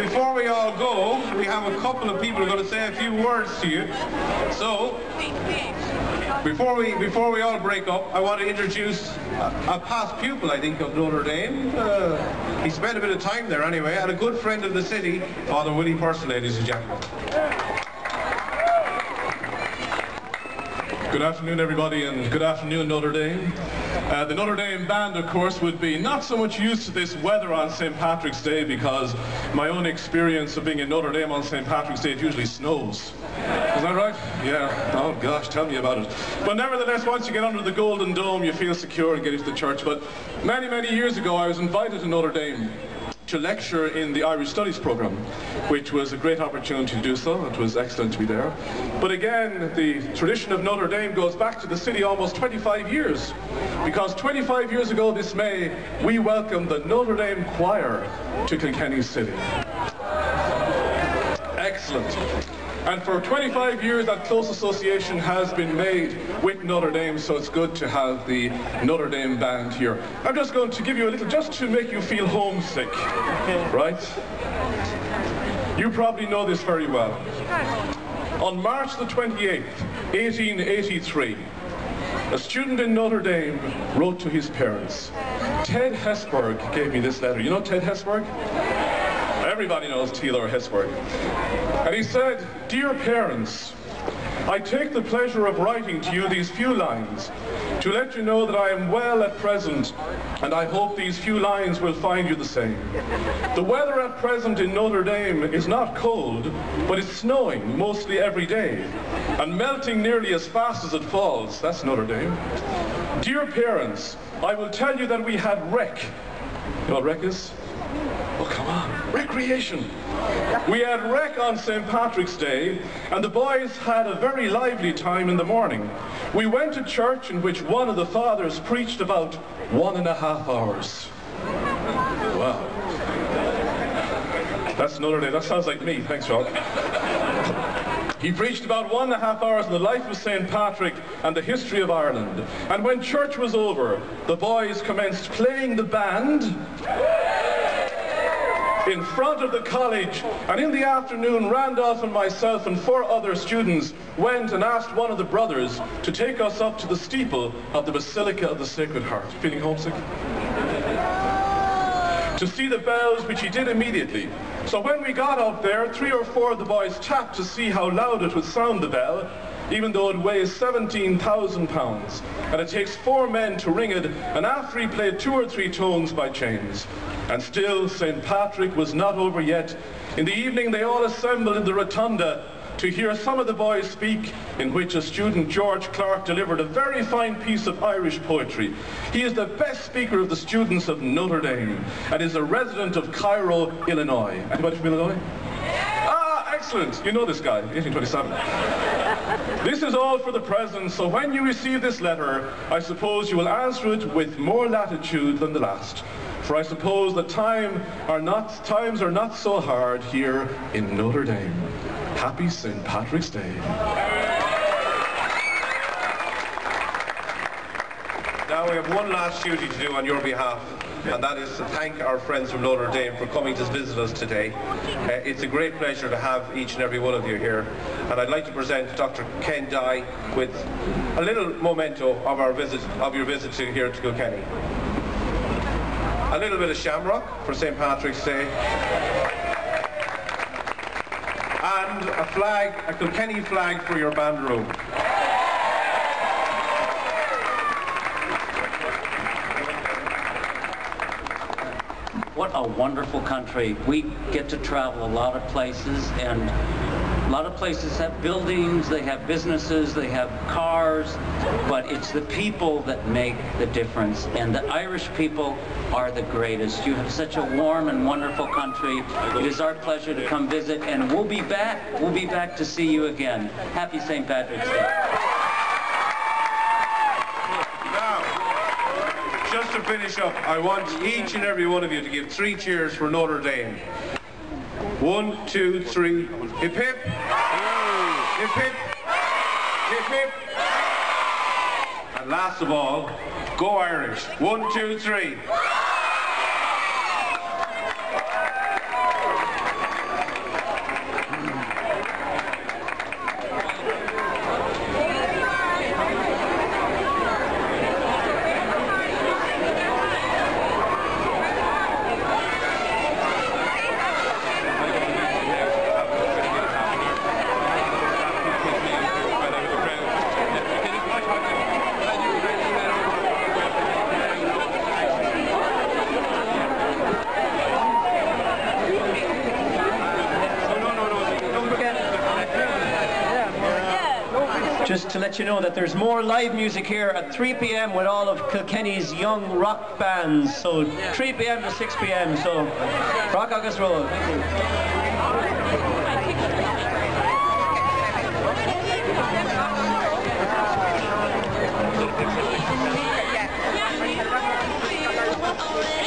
before we all go, we have a couple of people who are going to say a few words to you. So, before we all break up, I want to introduce a past pupil, I think, of Notre Dame. He spent a bit of time there anyway, and a good friend of the city, Father Willie Purcell, ladies and gentlemen. Good afternoon, everybody, and good afternoon, Notre Dame. The Notre Dame band, of course, would be not so much used to this weather on St. Patrick's Day, because my own experience of being in Notre Dame on St. Patrick's Day, it usually snows. Is that right? Yeah. Oh gosh, tell me about it. But nevertheless, once you get under the Golden Dome, you feel secure and get into the church. But many, many years ago, I was invited to Notre Dame to lecture in the Irish Studies program, which was a great opportunity to do so. It was excellent to be there. But again, the tradition of Notre Dame goes back to the city almost 25 years, because 25 years ago this May, we welcomed the Notre Dame Choir to Kilkenny City. Excellent. And for 25 years, that close association has been made with Notre Dame, so it's good to have the Notre Dame band here. I'm just going to give you a little, just to make you feel homesick, right? You probably know this very well. On March the 28th, 1883, a student in Notre Dame wrote to his parents. Ted Hesburgh gave me this letter. You know Ted Hesburgh? Everybody knows Theodore Hesburgh. And he said, "Dear parents, I take the pleasure of writing to you these few lines to let you know that I am well at present, and I hope these few lines will find you the same. The weather at present in Notre Dame is not cold, but it's snowing mostly every day, and melting nearly as fast as it falls." That's Notre Dame. "Dear parents, I will tell you that we had rec." You know what rec is? Oh, come on. Recreation. We had rec on St. Patrick's Day, and the boys had a very lively time in the morning. We went to church in which one of the fathers preached about 1.5 hours. Wow. That's Notre Dame. That sounds like me. Thanks, Rob. He preached about 1.5 hours on the life of St. Patrick and the history of Ireland. And when church was over, the boys commenced playing the band in front of the college, and in the afternoon Randolph and myself and 4 other students went and asked one of the brothers to take us up to the steeple of the Basilica of the Sacred Heart. Feeling homesick? To see the bells, which he did immediately. So when we got up there, 3 or 4 of the boys tapped to see how loud it would sound, the bell, even though it weighs 17,000 pounds, and it takes 4 men to ring it, and after he played 2 or 3 tones by chains. And still St. Patrick was not over yet. In the evening they all assembled in the rotunda to hear some of the boys speak, in which a student, George Clark, delivered a very fine piece of Irish poetry. He is the best speaker of the students of Notre Dame, and is a resident of Cairo, Illinois. Anybody from Illinois? Ah, excellent. You know this guy, 1827. This is all for the present, so when you receive this letter, I suppose you will answer it with more latitude than the last. For I suppose that times are not so hard here in Notre Dame. Happy St. Patrick's Day. Now we have one last duty to do on your behalf, and that is to thank our friends from Notre Dame for coming to visit us today. It's a great pleasure to have each and every one of you here, and I'd like to present Dr. Ken Dye with a little memento of your visit here to Kilkenny. A little bit of shamrock for St. Patrick's Day, and a flag, a Kilkenny flag for your band room. What a wonderful country. We get to travel a lot of places, and a lot of places have buildings, they have businesses, they have cars, but it's the people that make the difference, and the Irish people are the greatest. You have such a warm and wonderful country. It is our pleasure to come visit, and we'll be back. We'll be back to see you again. Happy St. Patrick's Day. Now, just to finish up, I want each and every one of you to give 3 cheers for Notre Dame. 1, 2, 3. Hip hip. Hip hip. Hip hip. And last of all, go Irish. 1, 2, 3. Just to let you know that there's more live music here at 3 p.m. with all of Kilkenny's young rock bands. So 3 p.m. to 6 p.m. So rock August Road. Thank you.